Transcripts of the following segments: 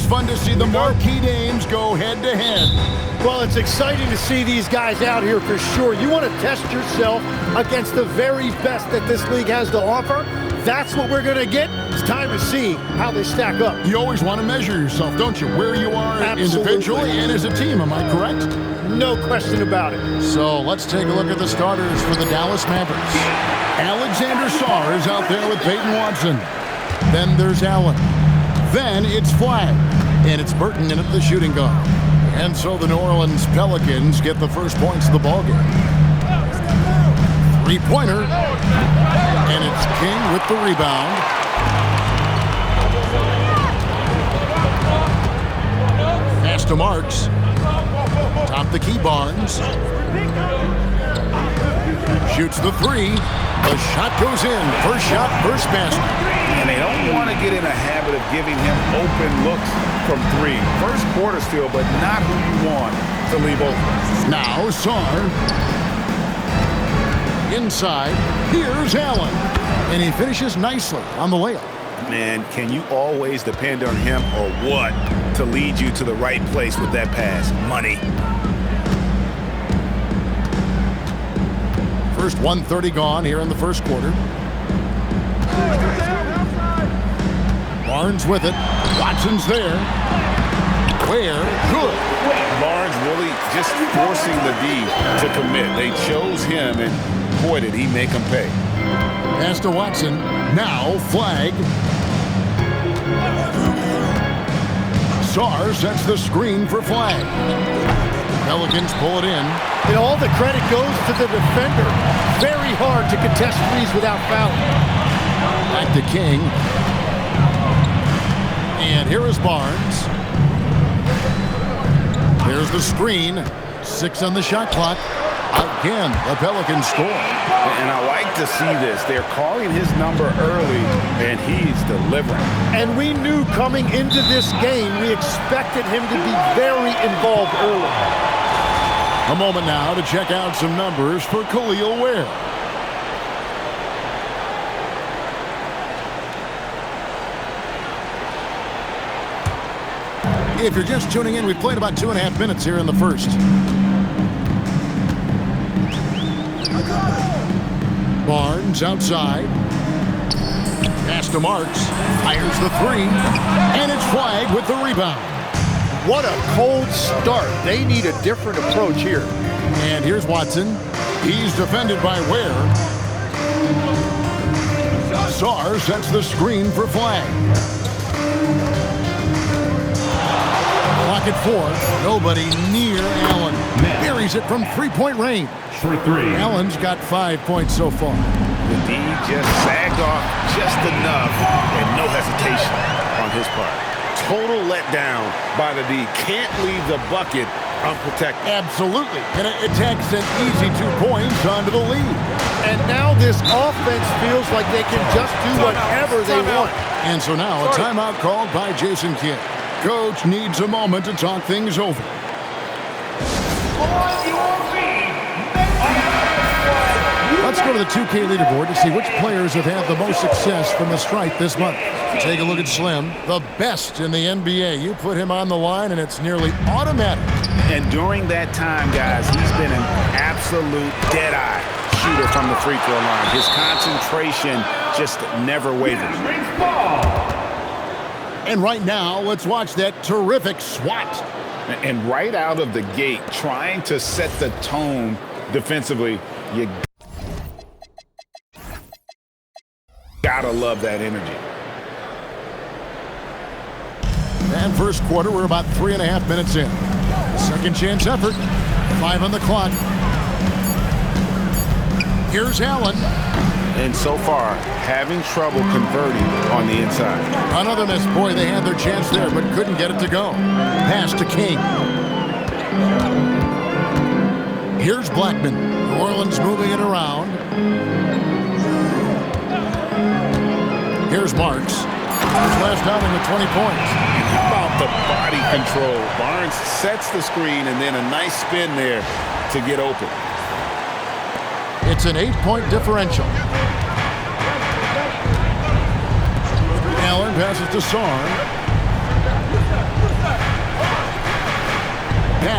fun to see the marquee names go head-to-head. Well, it's exciting to see these guys out here for sure. You want to test yourself against the very best that this league has to offer. That's what we're going to get. It's time to see how they stack up. You always want to measure yourself, don't you? Where you are individually and as a team, am I correct? No question about it. So let's take a look at the starters for the Dallas Mavericks. Alexander Sarr is out there with Peyton Watson. Then there's Allen. Then it's Flag. And it's Burton in at the shooting guard. And so the New Orleans Pelicans get the first points of the ballgame. Three-pointer. And it's King with the rebound. Pass to Marks. Top the key, Barnes. Shoots the three. The shot goes in. First shot, first basket. And they don't want to get in a habit of giving him open looks from three. First quarter still, but not who you want to leave open. Now Sarr. Inside. Here's Allen. And he finishes nicely on the layup. Man, can you always depend on him or what to lead you to the right place with that pass? Money. First 1:30 gone here in the first quarter. Barnes with it. Watson's there. Where? Good. Barnes really just forcing the D to commit. They chose him, and boy, did he make them pay. Pass to Watson. Now Flag. Sarr sets the screen for Flag. Pelicans pull it in. And all the credit goes to the defender. Very hard to contest threes without fouling. Back to King. And here is Barnes. There's the screen. 6 on the shot clock. Again, the Pelicans score. And I like to see this. They're calling his number early, and he's delivering. And we knew coming into this game, we expected him to be very involved early. A moment now to check out some numbers for Khalil Ware. If you're just tuning in, we've played about 2.5 minutes here in the first. Barnes outside. Pass to Marks. Fires the three. And it's Flag with the rebound. What a cold start. They need a different approach here. And here's Watson. He's defended by Ware. Sarr sets the screen for Flag. Clock at 4. Nobody near Allen. Buries it from three-point range. For three. Allen's got 5 points so far. The D just sagged off just enough, and no hesitation on his part. Total letdown by the D. Can't leave the bucket unprotected. Absolutely. And it takes an easy 2 points onto the lead. And now this offense feels like they can just do whatever they want. And so now a timeout called by Jason Kidd. Coach needs a moment to talk things over. Let's go to the 2K leaderboard to see which players have had the most success from the stripe this month. Take a look at Slim, the best in the NBA. You put him on the line, and it's nearly automatic. And during that time, guys, he's been an absolute dead-eye shooter from the free throw line. His concentration just never wavers. And right now, let's watch that terrific swat. And right out of the gate, trying to set the tone defensively, you gotta love that energy. And first quarter, we're about 3.5 minutes in. Second chance effort. 5 on the clock. Here's Allen. And so far, having trouble converting on the inside. Another miss. Boy, they had their chance there, but couldn't get it to go. Pass to King. Here's Blackman. New Orleans moving it around. Here's Marks. His last outing with 20 points. How about the body control? Barnes sets the screen and then a nice spin there to get open. It's an 8-point differential. Allen passes to Sarr.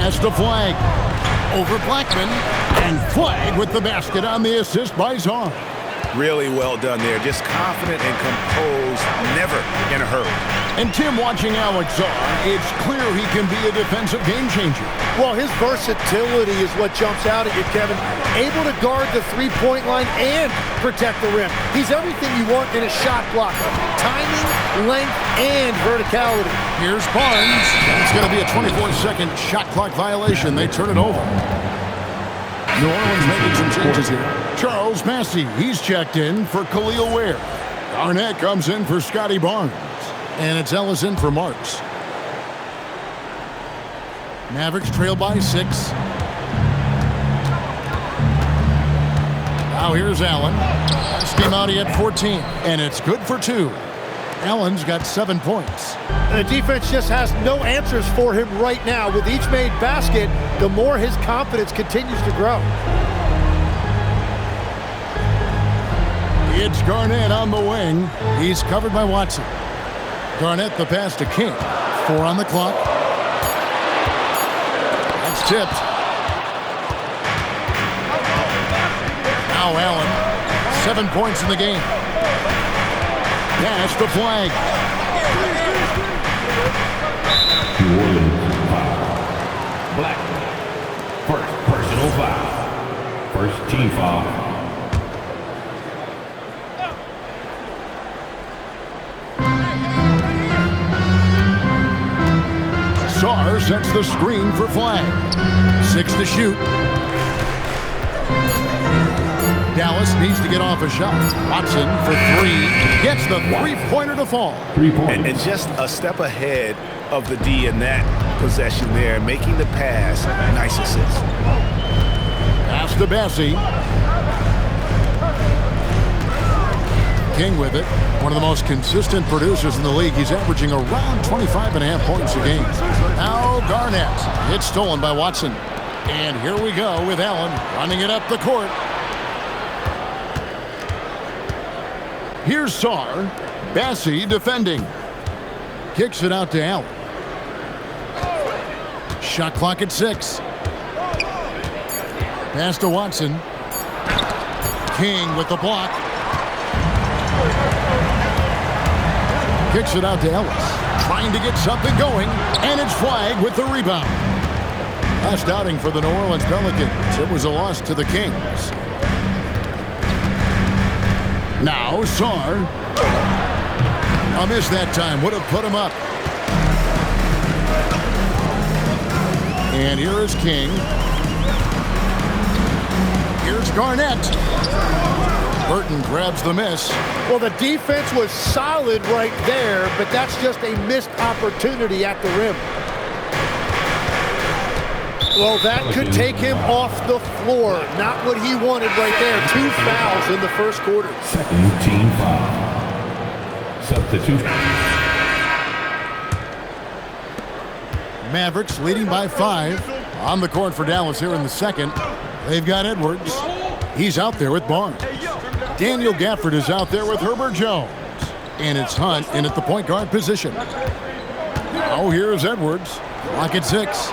Pass to Flag. Over Blackman. And Flag with the basket on the assist by Czar. Really well done there. Just confident and composed, never in a hurry. And Tim, watching Alex Czar, it's clear he can be a defensive game changer. Well, his versatility is what jumps out at you, Kevin. Able to guard the three-point line and protect the rim. He's everything you want in a shot blocker. Timing, length, and verticality. Here's Barnes. It's going to be a 24-second shot clock violation. They turn it over. New Orleans making some changes here. Charles Massey, he's checked in for Khalil Ware. Garnett comes in for Scotty Barnes. And it's Ellis in for Marks. Mavericks trail by 6. Now here's Allen. Scheme out, he had 14. And it's good for 2. Allen's got 7 points. And the defense just has no answers for him right now. With each made basket, the more his confidence continues to grow. It's Garnett on the wing. He's covered by Watson. Garnett the pass to King. 4 on the clock. That's tipped. Now Allen. 7 points in the game. Pass to Flag. New Orleans foul. Black. First personal foul. First team foul. Czar sets the screen for Flag. 6 to shoot. Dallas needs to get off a shot. Watson for 3. Gets the three-pointer to fall. 3 points. And just a step ahead of the D in that possession there, making the pass. Nice assist. Pass to Bassey. King with it. One of the most consistent producers in the league. He's averaging around 25.5 points a game. Now Garnett. It's stolen by Watson. And here we go with Allen running it up the court. Here's Czar. Bassey defending. Kicks it out to Allen. Shot clock at 6. Pass to Watson. King with the block. Kicks it out to Ellis. Trying to get something going. And it's Flag with the rebound. Last outing for the New Orleans Pelicans. It was a loss to the Kings. Now Czar. A miss that time. Would have put him up. And here is King. Here's Garnett. Burton grabs the miss. Well, the defense was solid right there, but that's just a missed opportunity at the rim. Well, that could take him off the floor. Not what he wanted right there. 2 fouls in the first quarter. Second team foul. Substitute. Mavericks leading by 5. On the court for Dallas here in the second. They've got Edwards. He's out there with Barnes. Daniel Gafford is out there with Herbert Jones. And it's Hunt in at the point guard position. Now here's Edwards. Clock at 6.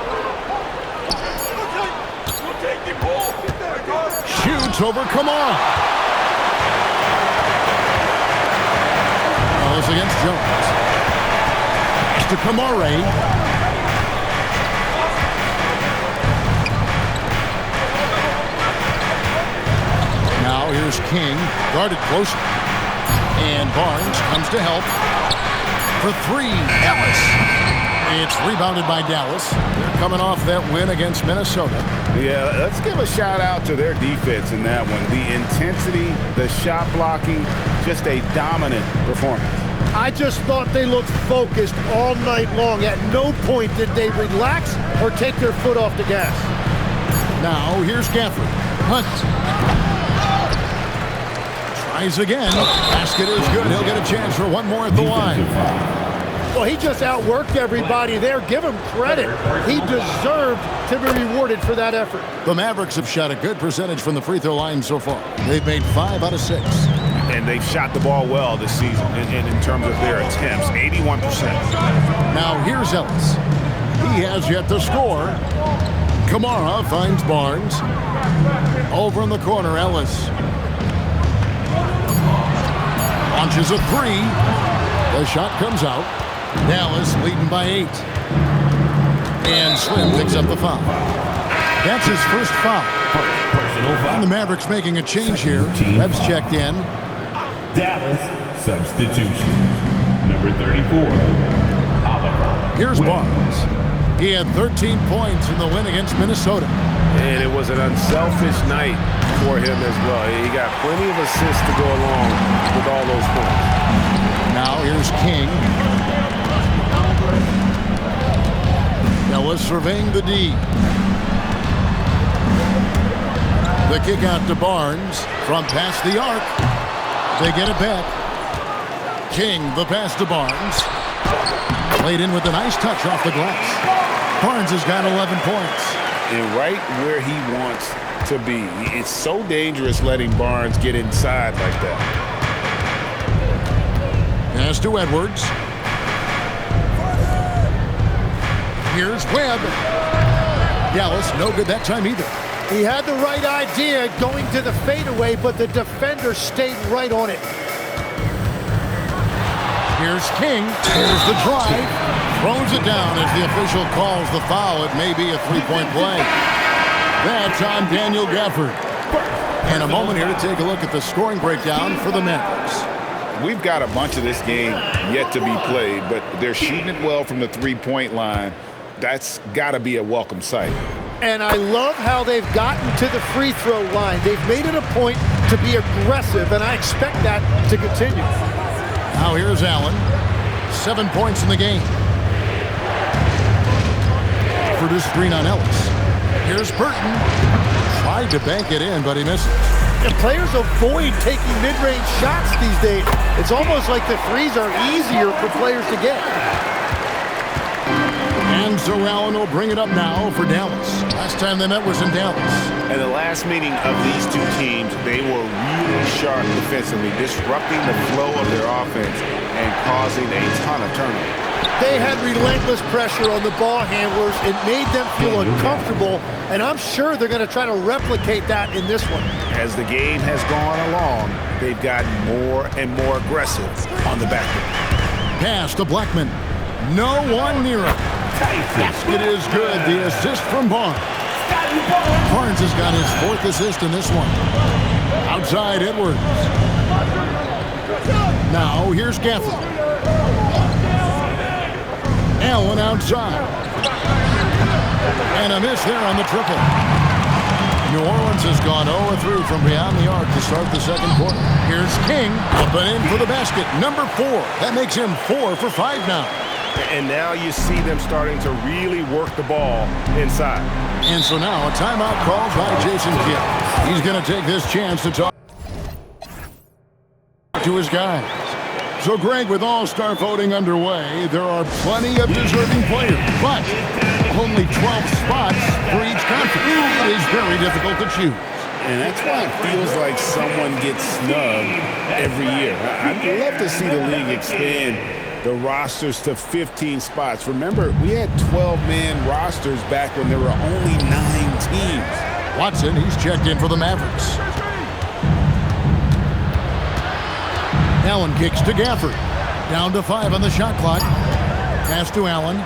Shoots over Kamara. Ellis against Jones. Pass to Kamara. Now here's King, guarded closely. And Barnes comes to help. For 3, Ellis. It's rebounded by Dallas. They're coming off that win against Minnesota. Yeah, let's give a shout out to their defense in that one. The intensity, the shot blocking, just a dominant performance. I just thought they looked focused all night long. At no point did they relax or take their foot off the gas. Now here's Gafford. Hunt. Tries again. Basket is good. He'll get a chance for one more at the line. Well, he just outworked everybody there. Give him credit. He deserved to be rewarded for that effort. The Mavericks have shot a good percentage from the free throw line so far. They've made 5 out of 6. And they've shot the ball well this season in terms of their attempts, 81%. Now here's Ellis. he has yet to score. Kamara finds Barnes. Over in the corner, Ellis. Launches a three. The shot comes out. Dallas leading by 8. And Slim picks up the foul. That's his first foul. And the Mavericks making a change here. Webb's checked in. Dallas substitution. Number 34, Oliver. Here's Barnes. He had 13 points in the win against Minnesota. And it was an unselfish night for him as well. He got plenty of assists to go along with all those points. Now here's King. Ellis surveying the D. The kick out to Barnes from past the arc. They get it back. King, the pass to Barnes. Played in with a nice touch off the glass. Barnes has got 11 points. And right where he wants to be. It's so dangerous letting Barnes get inside like that. Pass to Edwards. Here's Webb. Dallas, no good that time either. He had the right idea going to the fadeaway, but the defender stayed right on it. Here's King. Here's the drive. Throws it down as the official calls the foul. It may be a three-point play. That's on Daniel Gafford. And a moment here to take a look at the scoring breakdown for the Mavericks. We've got a bunch of this game yet to be played, but they're shooting it well from the three-point line. That's got to be a welcome sight. And I love how they've gotten to the free throw line. They've made it a point to be aggressive, and I expect that to continue. Now here's Allen. 7 points in the game. Produce screen on Ellis. Here's Burton. Tried to bank it in, but he misses. And players avoid taking mid-range shots these days. It's almost like the threes are easier for players to get. And so Allen will bring it up now for Dallas. Last time they met was in Dallas. And the last meeting of these two teams, they were really sharp defensively, disrupting the flow of their offense and causing a ton of turnovers. They had relentless pressure on the ball handlers. It made them feel uncomfortable, and I'm sure they're going to try to replicate that in this one. As the game has gone along, they've gotten more and more aggressive on the back end. Pass to Blackman. No one near him. Basket is good. The assist from Barnes. Barnes has got his 4th assist in this one. Outside Edwards. Now here's Gafford. Allen outside. And a miss there on the triple. New Orleans has gone 0-3 from beyond the arc to start the second quarter. Here's King. Up and in for the basket. Number 4. That makes him 4 for 5 now. And now you see them starting to really work the ball inside. And so now a timeout called by Jason Kidd. He's going to take this chance to talk to his guys. So, Greg, with All-Star voting underway, there are plenty of deserving players, but only 12 spots for each conference. It is very difficult to choose. And that's why it feels like someone gets snubbed every year. I'd love to see the league expand the rosters to 15 spots. Remember, we had 12-man rosters back when there were only 9 teams. Watson, he's checked in for the Mavericks. Allen kicks to Gafford. Down to 5 on the shot clock. Pass to Allen.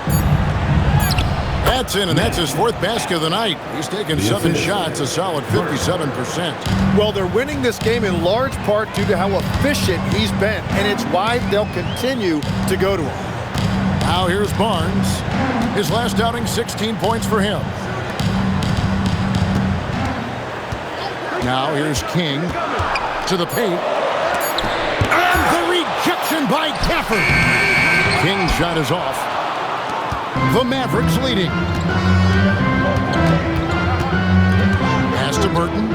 That's in, and that's his 4th basket of the night. He's taken 7 shots, a solid 57%. Well, they're winning this game in large part due to how efficient he's been, and it's why they'll continue to go to him. Now here's Barnes. His last outing, 16 points for him. Now here's King to the paint. And the rejection by Gafford. King's shot is off. The Mavericks leading. Pass to Burton.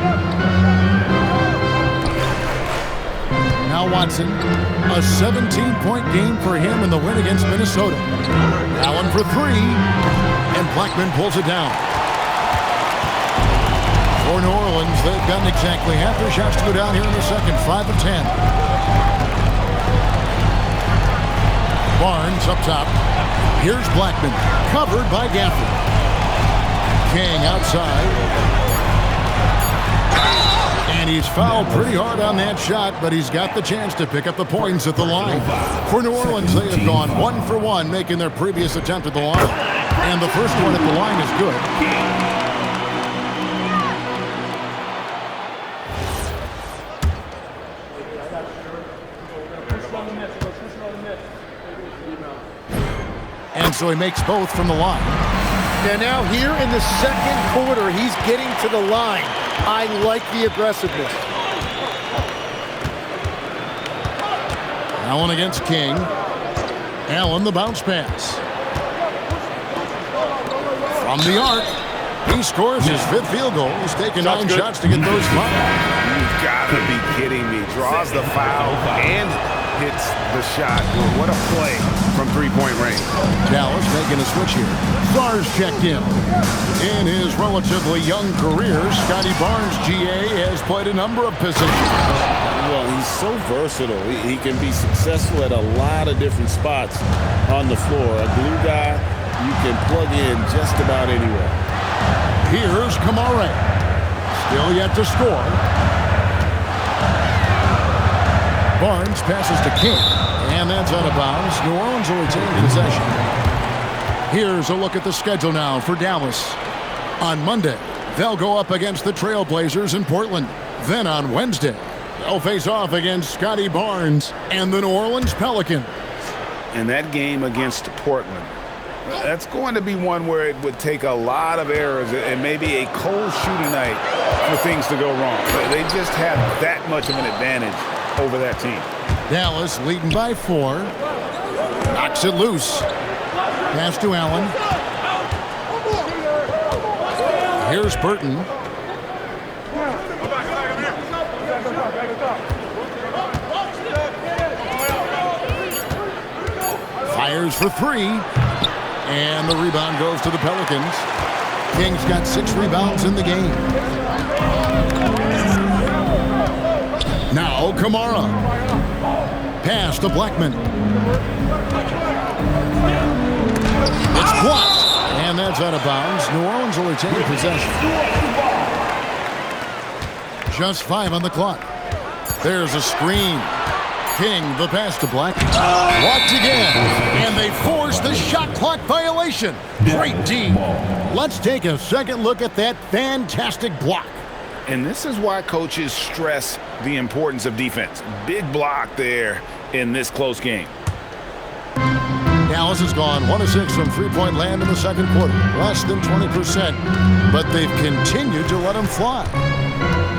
Now Watson. A 17-point game for him in the win against Minnesota. Allen for 3. And Blackman pulls it down. For New Orleans, they've gotten exactly half their shots to go down here in the second. 5 of 10. Barnes up top. Here's Blackman, covered by Gafford. King outside. And he's fouled pretty hard on that shot, but he's got the chance to pick up the points at the line. For New Orleans, they have gone 1 for 1, making their previous attempt at the line. And the first one at the line is good. And so he makes both from the line. And now here in the second quarter, he's getting to the line. I like the aggressiveness. Allen against King. Allen the bounce pass. From the arc, he scores his 5th field goal. He's taken 9 shots to get those 5. You've got to be kidding me. Draws the foul and hits the shot. What a play from three-point range. Dallas making a switch here. Sarr's checked in. In his relatively young career, Scotty Barnes, GA, has played a number of positions. Well, he's so versatile. He can be successful at a lot of different spots on the floor. A glue guy you can plug in just about anywhere. Here's Kamara. Still yet to score. Barnes passes to King, and that's out of bounds. New Orleans will retain possession. Here's a look at the schedule now for Dallas. On Monday, they'll go up against the Trailblazers in Portland. Then on Wednesday, they'll face off against Scotty Barnes and the New Orleans Pelicans. And that game against Portland, that's going to be one where it would take a lot of errors and maybe a cold shooting night for things to go wrong. They just have that much of an advantage over that team. Dallas leading by 4. Knocks it loose. Pass to Allen. Here's Burton. Fires for 3. And the rebound goes to the Pelicans. King's got 6 rebounds in the game. Now Kamara. Pass to Blackman. It's blocked. And that's out of bounds. New Orleans will retain possession. Just 5 on the clock. There's a screen. King, the pass to Blackman. Blocked again. And they force the shot clock violation. Great D. Let's take a second look at that fantastic block. And this is why coaches stress the importance of defense. Big block there in this close game. Dallas has gone 1 of 6 from three-point land in the second quarter. Less than 20%, but they've continued to let him fly.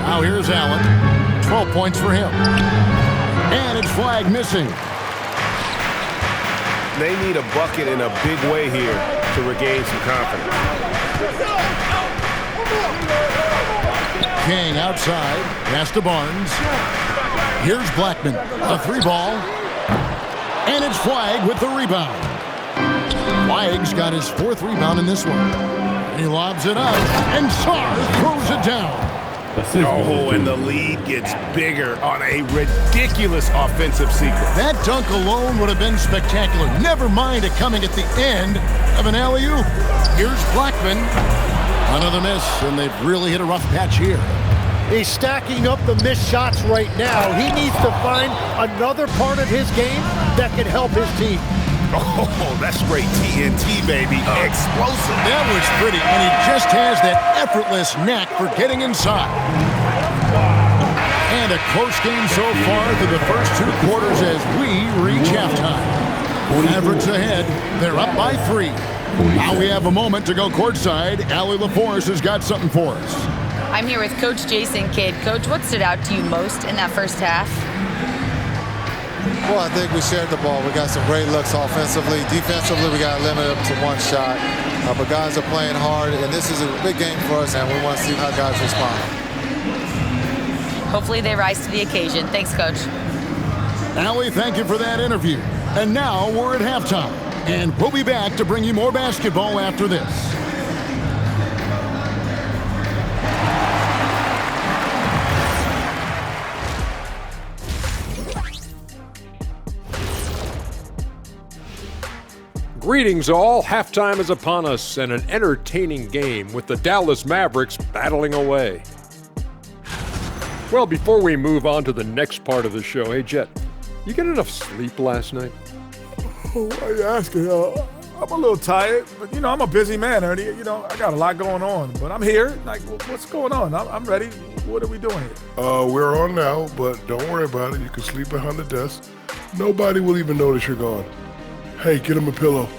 Now here's Allen. 12 points for him. And it's flag missing. They need a bucket in a big way here to regain some confidence. King outside. Pass to Barnes. Here's Blackman. A 3-ball. And it's Flagg with the rebound. Flagg's got his 4th rebound in this one. And he lobs it up. And Sarr throws it down. Oh, and the lead gets bigger on a ridiculous offensive sequence. That dunk alone would have been spectacular. Never mind it coming at the end of an alley-oop. Here's Blackman. Another miss, and they've really hit a rough patch here. He's stacking up the missed shots right now. He needs to find another part of his game that can help his team. Oh, that's great TNT, baby. Explosive. That was pretty, and he just has that effortless knack for getting inside. And a close game so far through the first 2 quarters as we reach halftime. Mavericks ahead. They're up by 3. Now we have a moment to go courtside. Allie LaForce has got something for us. I'm here with Coach Jason Kidd. Coach, what stood out to you most in that first half? Well, I think we shared the ball. We got some great looks offensively. Defensively, we got limited to 1 shot. But guys are playing hard, and this is a big game for us, and we want to see how guys respond. Hopefully they rise to the occasion. Thanks, Coach. Allie, thank you for that interview. And now we're at halftime, and we'll be back to bring you more basketball after this. Greetings all, halftime is upon us and an entertaining game with the Dallas Mavericks battling away. Well, before we move on to the next part of the show, hey Jet, you get enough sleep last night? Oh, why are you asking? I'm a little tired, but I'm a busy man, Ernie. I got a lot going on, but I'm here. Like, what's going on? I'm ready. What are we doing here? We're on now, but don't worry about it. You can sleep behind the desk. Nobody will even notice you're gone. Hey, get him a pillow.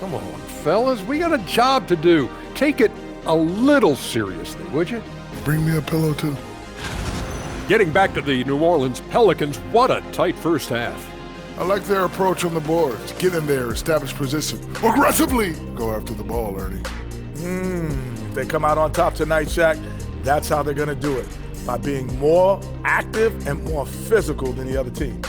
Come on, fellas, we got a job to do. Take it a little seriously, would you? Bring me a pillow, too. Getting back to the New Orleans Pelicans, what a tight first half. I like their approach on the boards. Get in there, establish position. Aggressively go after the ball, Ernie. If they come out on top tonight, Shaq, that's how they're going to do it. By being more active and more physical than the other team.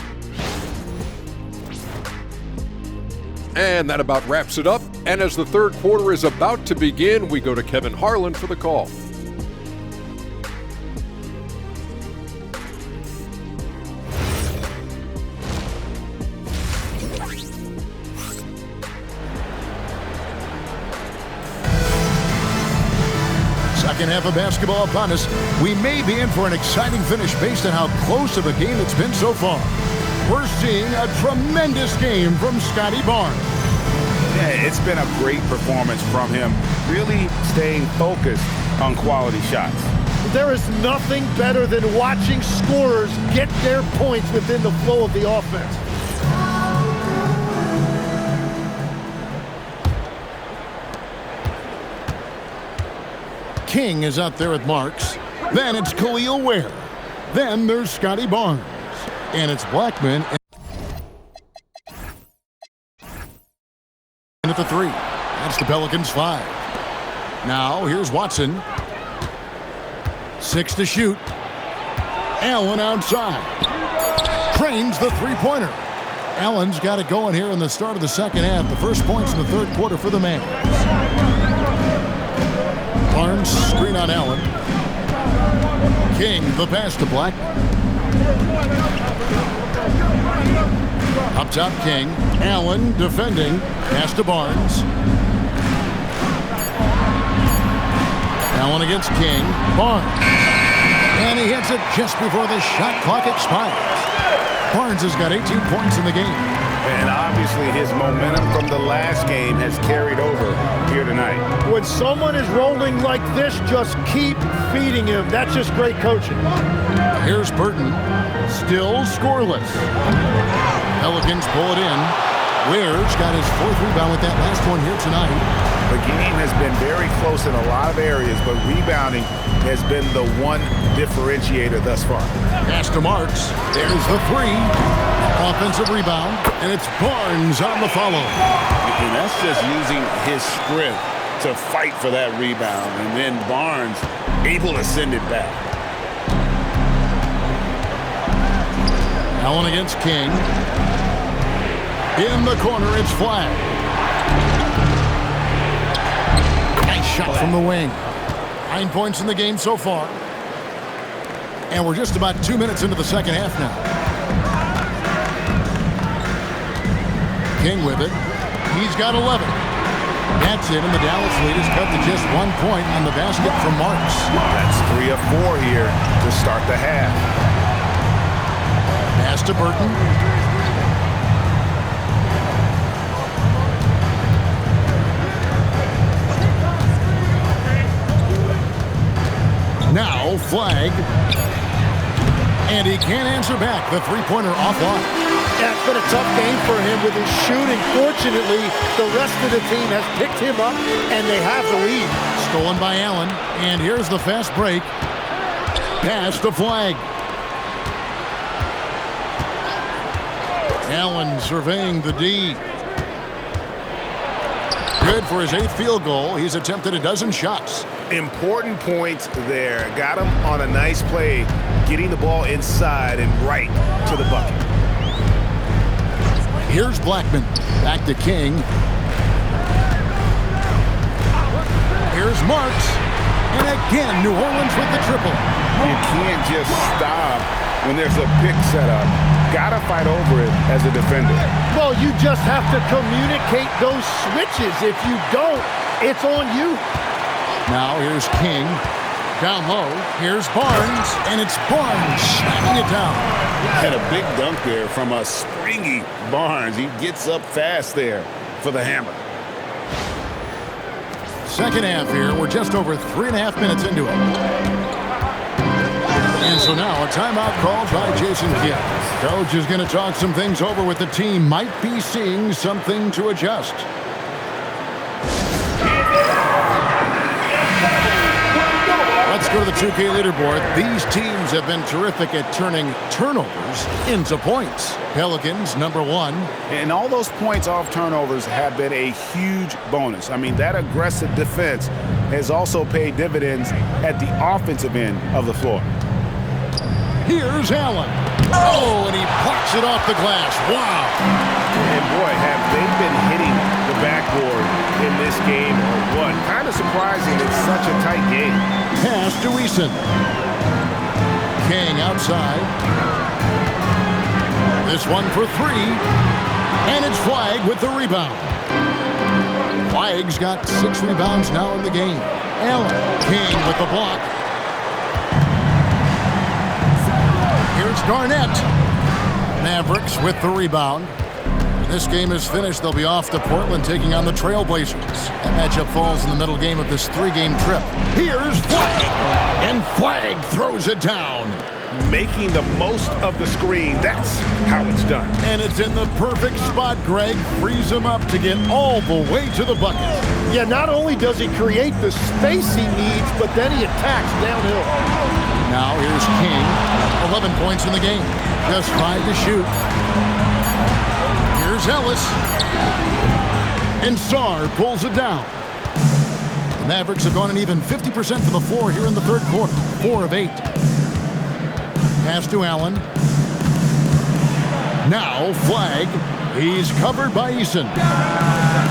And that about wraps it up. And as the third quarter is about to begin, we go to Kevin Harlan for the call. Second half of basketball upon us. We may be in for an exciting finish based on how close of a game it's been so far. We're seeing a tremendous game from Scotty Barnes. Yeah, it's been a great performance from him, really staying focused on quality shots. There is nothing better than watching scorers get their points within the flow of the offense. King is out there with Marks. Then it's Khalil Ware. Then there's Scotty Barnes. And it's Blackman at the three. That's the Pelicans 5. Now here's Watson. 6 to shoot. Allen outside. Trains the three-pointer. Allen's got it going here in the start of the second half. The first points in the third quarter for the man. Barnes screen on Allen. King the pass to Blackman. Up top, King. Allen defending. Pass to Barnes. Allen against King. Barnes. And he hits it just before the shot clock expires. Barnes has got 18 points in the game. And obviously his momentum from the last game has carried over here tonight. When someone is rolling like this, just keep feeding him. That's just great coaching. Here's Burton. Still scoreless. Pelicans pull it in. Ware's got his fourth rebound with that last one here tonight. The game has been very close in a lot of areas, but rebounding has been the one differentiator thus far. Pass to Marks. There's the three. Offensive rebound, and it's Barnes on the follow. And that's just using his sprint to fight for that rebound, and then Barnes able to send it back. Allen against King. In the corner, it's flat. Nice shot from the wing. 9 points in the game so far. And we're just about 2 minutes into the second half now. King with it. He's got 11. That's it, and the Dallas lead is cut to just 1 point on the basket from Marks. That's 3 of 4 here to start the half. Pass to Burton. Now flag. And he can't answer back. The three-pointer offline. Yeah, it's been a tough game for him with his shooting. Fortunately, the rest of the team has picked him up, and they have the lead. Stolen by Allen. And here's the fast break. Pass to flag. Allen surveying the D. Good for his 8th field goal. He's attempted a dozen shots. Important points there. Got him on a nice play, getting the ball inside and right to the bucket. Here's Blackman. Back to King. Here's Marks. And again, New Orleans with the triple. You can't just stop when there's a pick set up, gotta fight over it as a defender. Well, you just have to communicate those switches. If you don't, it's on you. Now here's King. Down low, here's Barnes, and it's Barnes slamming it down. Had a big dunk there from a springy Barnes. He gets up fast there for the hammer. Second half here, we're just over 3.5 minutes into it. And so now a timeout called by Jason Kidd. Coach is going to talk some things over with the team. Might be seeing something to adjust. Let's go to the 2K leaderboard. These teams have been terrific at turning turnovers into points. Pelicans, #1. And all those points off turnovers have been a huge bonus. I mean, that aggressive defense has also paid dividends at the offensive end of the floor. Here's Allen. Oh, and he plucks it off the glass. Wow. And boy, have they been hitting the backboard in this game or what? Kind of surprising it's such a tight game. Pass to Eason. King outside. This one for 3. And it's Flagg with the rebound. Flagg's got 6 rebounds now in the game. Allen. King with the block. Here's Garnett. Mavericks with the rebound. When this game is finished, they'll be off to Portland taking on the Trailblazers. That matchup falls in the middle game of this 3-game trip. Here's Flagg. And Flagg throws it down. Making the most of the screen. That's how it's done. And it's in the perfect spot, Greg. Frees him up to get all the way to the bucket. Yeah, not only does he create the space he needs, but then he attacks downhill. Now here's King. 11 points in the game. Just 5 to shoot. Here's Ellis. And Sarr pulls it down. The Mavericks have gone an even 50% from the floor here in the third quarter. 4 of 8. Pass to Allen. Now Flagg. He's covered by Eason.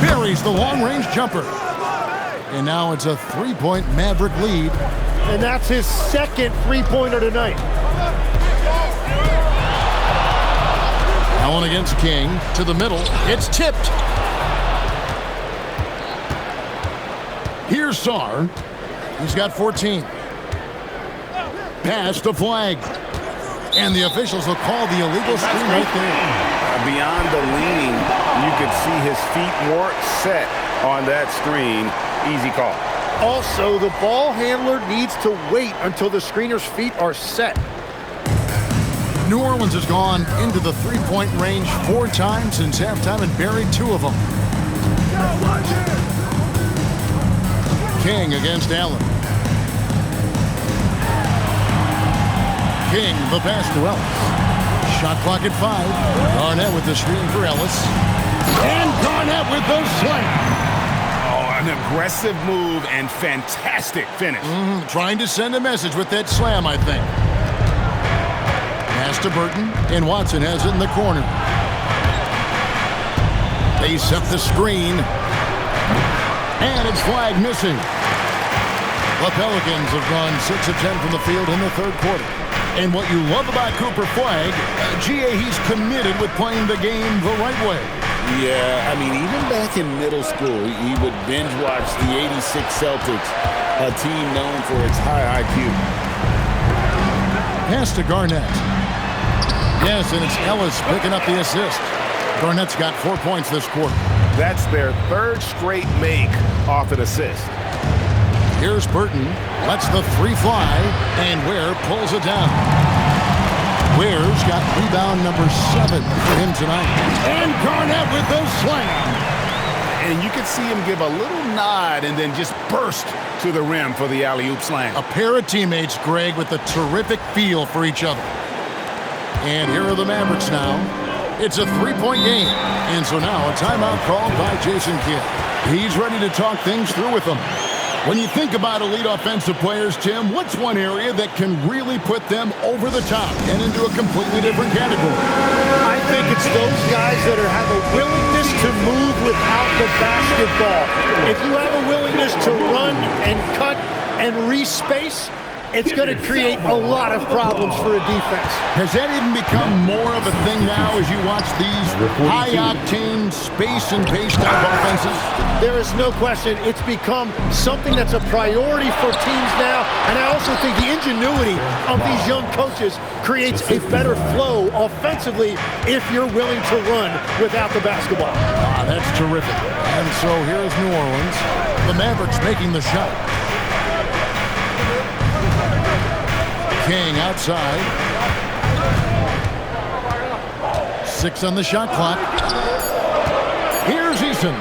Buries the long-range jumper. And now it's a 3-point Maverick lead. And that's his second three-pointer tonight. Allen against King. To the middle. It's tipped. Here's Sarr. He's got 14. Pass to Flagg. And the officials will call the illegal screen right there. Beyond the leaning, you could see his feet weren't set on that screen. Easy call. Also, the ball handler needs to wait until the screener's feet are set. New Orleans has gone into the 3-point range 4 times since halftime and buried 2 of them. King against Allen. King, the pass to Ellis. Shot clock at 5. Garnett with the screen for Ellis. And Garnett with the slam. An aggressive move and fantastic finish. Trying to send a message with that slam, I think. Pass to Burton, and Watson has it in the corner. They set the screen. And it's Flagg missing. The Pelicans have gone 6 of 10 from the field in the third quarter. And what you love about Cooper Flagg, he's committed with playing the game the right way. Yeah, I mean, even back in middle school, he would binge watch the '86 Celtics, a team known for its high IQ. Pass to Garnett. Yes, and it's Ellis picking up the assist. Garnett's got 4 points this quarter. That's their 3rd straight make off an assist. Here's Burton. Lets the 3 fly, and Ware pulls it down. Ware's got rebound number 7 for him tonight. And Garnett with the slam. And you could see him give a little nod and then just burst to the rim for the alley-oop slam. A pair of teammates, Greg, with a terrific feel for each other. And here are the Mavericks now. It's a 3-point game. And so now a timeout called by Jason Kidd. He's ready to talk things through with them. When you think about elite offensive players, Tim, what's one area that can really put them over the top and into a completely different category? I think it's those guys that have a willingness to move without the basketball. If you have a willingness to run and cut and respace, it's going to create a lot of problems for a defense. Has that even become more of a thing now as you watch these high-octane, space and pace type offenses? There is no question it's become something that's a priority for teams now, and I also think the ingenuity of these young coaches creates a better flow offensively if you're willing to run without the basketball. That's terrific. And so here's New Orleans. The Mavericks making the shot. King outside. 6 on the shot clock. Here's Eason.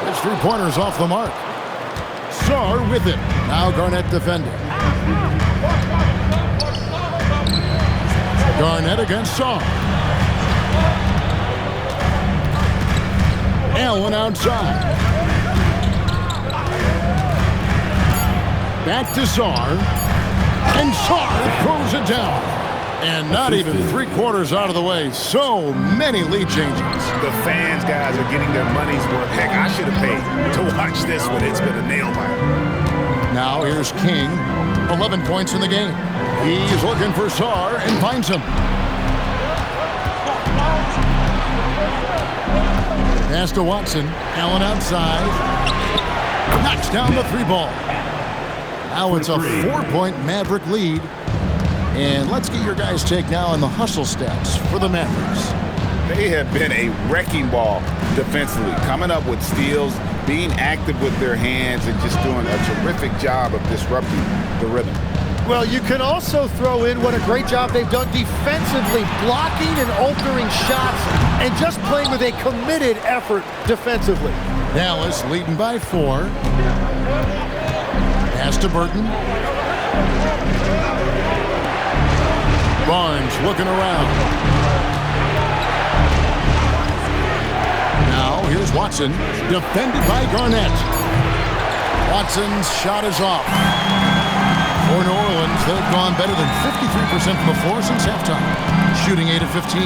His three-pointer's off the mark. Sarr with it. Now Garnett defending. Garnett against Sarr. Allen outside. Back to Sarr. And Sarr throws it down. And not even 3/4 out of the way. So many lead changes. The fans, guys, are getting their money's worth. Heck, I should have paid to watch this one. It's been a nail biter. Now here's King. 11 points in the game. He's looking for Sarr and finds him. Pass to Watson. Allen outside. Knocks down the 3-ball. Now it's a 4-point Maverick lead. And let's get your guys' take now on the hustle stats for the Mavericks. They have been a wrecking ball defensively, coming up with steals, being active with their hands, and just doing a terrific job of disrupting the rhythm. Well, you can also throw in what a great job they've done defensively, blocking and altering shots and just playing with a committed effort defensively. Dallas leading by 4. Pass to Burton. Barnes looking around. Now here's Watson, defended by Garnett. Watson's shot is off. For New Orleans, they've gone better than 53% from the floor since halftime, shooting 8 of 15.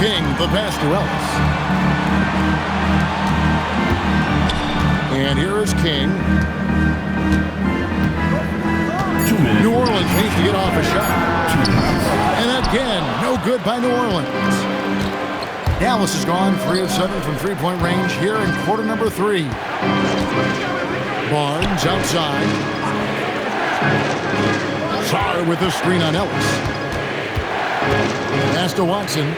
King, the pass to Ellis. And here is King. New Orleans needs to get off a shot. And again, no good by New Orleans. Dallas has gone 3 of 7 from three-point range here in quarter number 3. Barnes outside. Sarr with a screen on Ellis. Pass to Watson.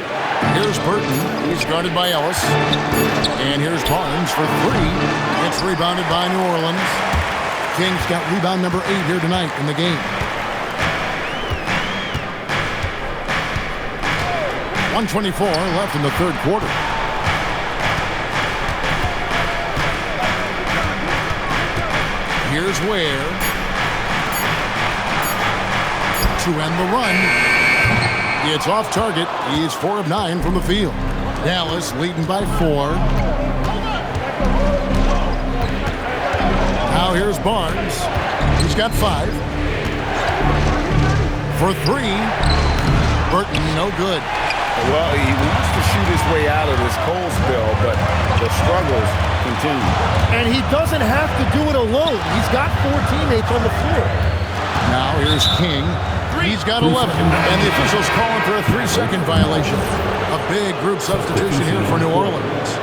Here's Burton. He's guarded by Ellis. And here's Barnes for 3. It's rebounded by New Orleans. King's got rebound number 8 here tonight in the game. 1:24 left in the third quarter. Here's Ware. To end the run. It's off target. He's 4 of 9 from the field. Dallas leading by 4. Now here's Barnes. He's got 5. For 3. Burton, no good. Well, he wants to shoot his way out of this cold spell, but the struggles continue. And he doesn't have to do it alone. He's got 4 teammates on the floor. Now here's King. He's got 11, and the officials calling for a 3-second violation. A big group substitution here for New Orleans.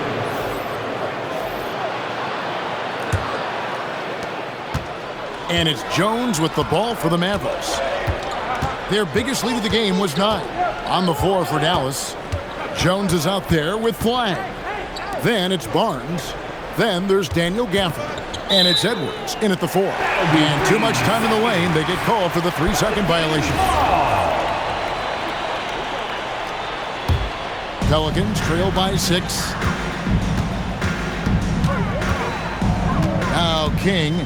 And it's Jones with the ball for the Mavericks. Their biggest lead of the game was 9. On the floor for Dallas. Jones is out there with Flag. Then it's Barnes. Then there's Daniel Gafford. And it's Edwards in at the 4. And too much time in the lane. They get called for the 3-second violation. Pelicans trail by 6. Now King.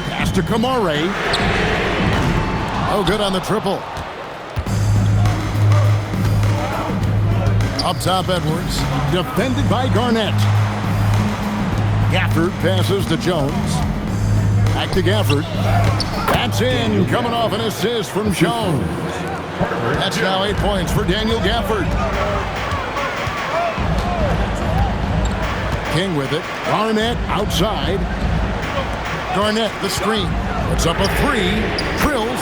Pass to Kamare. Oh, good on the triple. Up top, Edwards. Defended by Garnett. Gafford passes to Jones. Back to Gafford. That's in. Coming off an assist from Jones. That's now 8 points for Daniel Gafford. King with it. Garnett outside. Garnett, the screen. Puts up a 3. Drills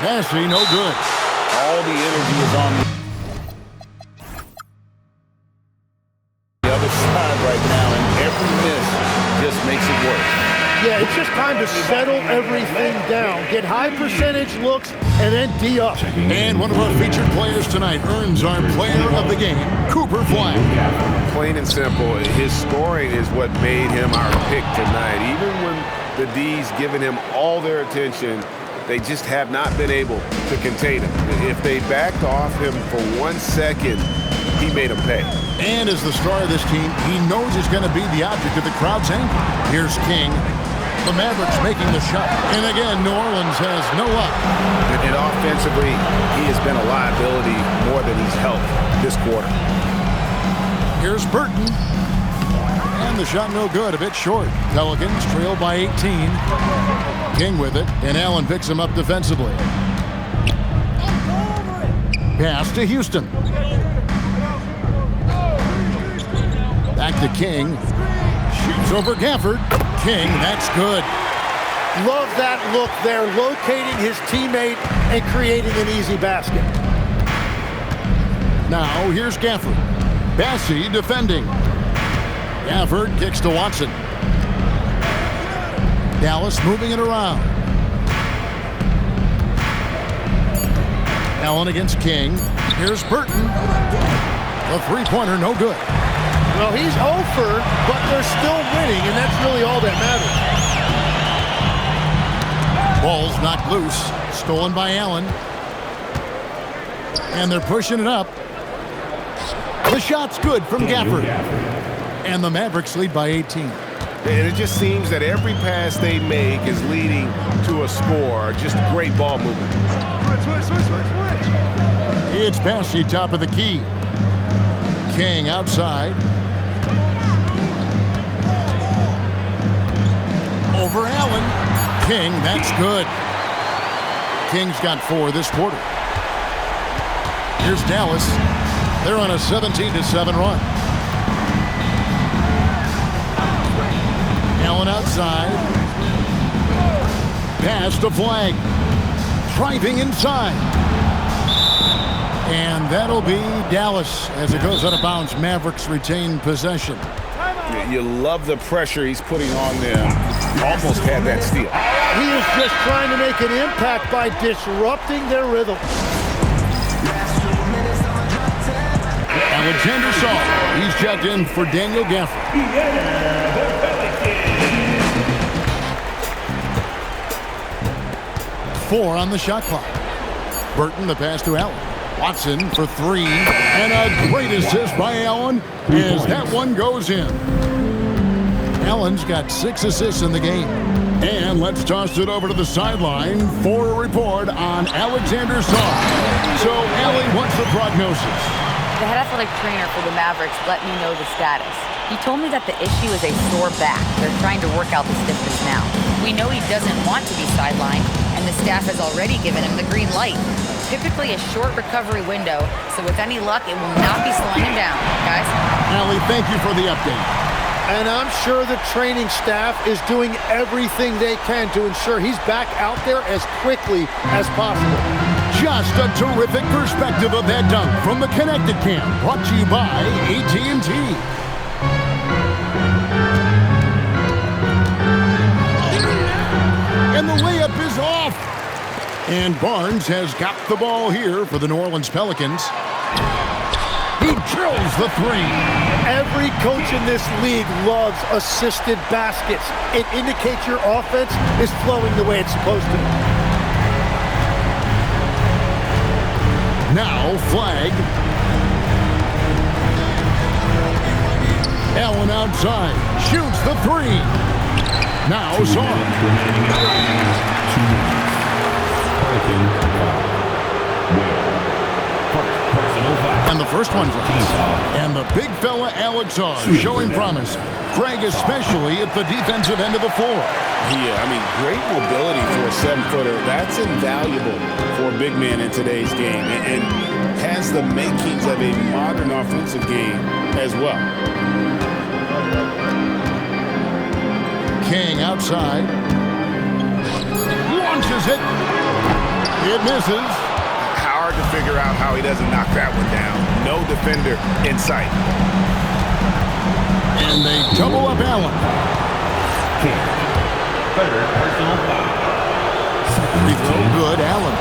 Massey, no good. All the energy is on the other side right now, and every miss just makes it worse. Yeah, it's just time to settle everything down. Get high percentage looks and then D up. And one of our featured players tonight earns our player of the game, Cooper Flag. Plain and simple, his scoring is what made him our pick tonight. Even when the D's giving him all their attention, they just have not been able to contain him. If they backed off him for 1 second, he made them pay. And as the star of this team, he knows he's going to be the object of the crowd's anger. Here's King. The Mavericks making the shot. And again, New Orleans has no luck. And offensively, he has been a liability more than he's helped this quarter. Here's Burton. And the shot no good, a bit short. Pelicans trail by 18. King with it, and Allen picks him up defensively. Pass to Houston. Back to King. Shoots over Gafford. King, that's good. Love that look there, locating his teammate and creating an easy basket. Now here's Gafford. Massey defending. Gafford kicks to Watson. Dallas moving it around. Allen against King. Here's Burton. The three-pointer, no good. Well, he's over, but they're still winning, and that's really all that matters. Ball's knocked loose. Stolen by Allen. And they're pushing it up. The shot's good from Gafford. And the Mavericks lead by 18. And it just seems that every pass they make is leading to a score. Just great ball movement. It's Massey, top of the key. King outside. Over Allen. King, that's good. King's got 4 this quarter. Here's Dallas. They're on a 17-7 run. Allen outside. Pass to Flag. Driving inside. And that'll be Dallas as it goes out of bounds. Mavericks retain possession. You love the pressure he's putting on them. Almost had that steal. He is just trying to make an impact by disrupting their rhythm. Alexander Saul. He's checked in for Daniel Gafford. 4 on the shot clock. Burton, the pass to Allen. Watson for 3. And a great assist by Allen as that one goes in. Allen's got 6 assists in the game. And let's toss it over to the sideline for a report on Alexander Saul. So, Allie, what's the prognosis? The head athletic trainer for the Mavericks let me know the status. He told me that the issue is a sore back. They're trying to work out the stiffness now. We know he doesn't want to be sidelined, and the staff has already given him the green light. Typically a short recovery window, so with any luck, it will not be slowing him down. Guys? Allie, thank you for the update. And I'm sure the training staff is doing everything they can to ensure he's back out there as quickly as possible. Just a terrific perspective of that dunk from the Connected Cam, brought to you by AT&T. And the layup is off. And Barnes has got the ball here for the New Orleans Pelicans. He drills the 3. Every coach in this league loves assisted baskets. It indicates your offense is flowing the way it's supposed to. Now Flag. Allen outside. Shoots the 3. Now Saul. And the first one drops. And the big fella Alex Saul showing promise. Craig especially at the defensive end of the floor. Yeah, I mean, great mobility for a 7-footer. That's invaluable for a big man in today's game, and has the makings of a modern offensive game as well. King outside. Launches it. It misses. Hard to figure out how he doesn't knock that one down. No defender in sight. And they double up Allen. Third personal foul. Free throw good, Allen.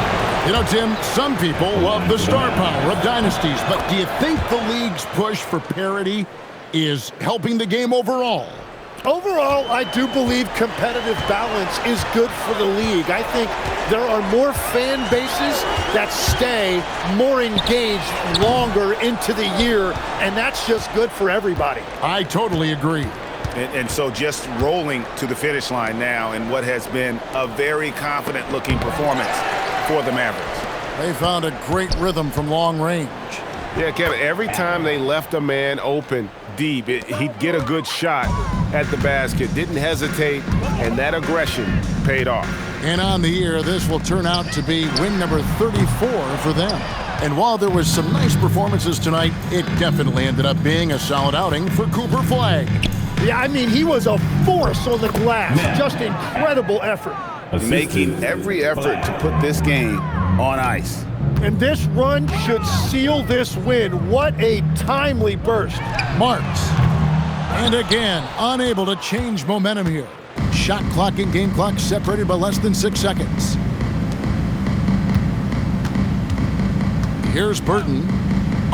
You know, Tim, some people love the star power of dynasties, but do you think the league's push for parity is helping the game overall? Overall, I do believe competitive balance is good for the league. I think there are more fan bases that stay more engaged longer into the year, and that's just good for everybody. I totally agree. And so just rolling to the finish line now in what has been a very confident-looking performance for the Mavericks. They found a great rhythm from long range. Yeah, Kevin, every time they left a man open deep, he'd get a good shot at the basket, didn't hesitate, and that aggression paid off. And on the year, this will turn out to be win number 34 for them. And while there was some nice performances tonight, it definitely ended up being a solid outing for Cooper Flagg. Yeah, I mean, he was a force on the glass. Just incredible effort. Making every effort to put this game on ice. And this run should seal this win. What a timely burst. Marks. And again, unable to change momentum here. Shot clock and game clock separated by less than 6 seconds. Here's Burton.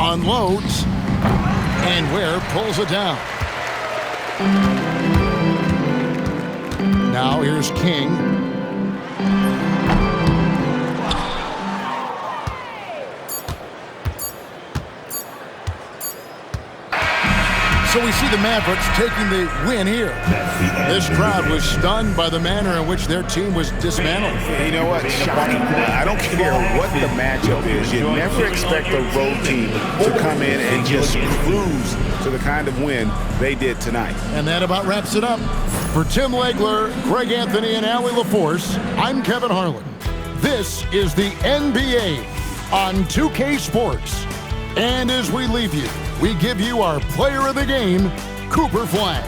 Unloads. And Ware pulls it down. Now here's King. So we see the Mavericks taking the win here. This crowd was stunned by the manner in which their team was dismantled. You know what? Shocking. I don't care what the matchup is. You never expect a road team to come in and just cruise to the kind of win they did tonight. And that about wraps it up. For Tim Legler, Greg Anthony, and Allie LaForce, I'm Kevin Harlan. This is the NBA on 2K Sports. And as we leave you, we give you our player of the game, Cooper Flagg.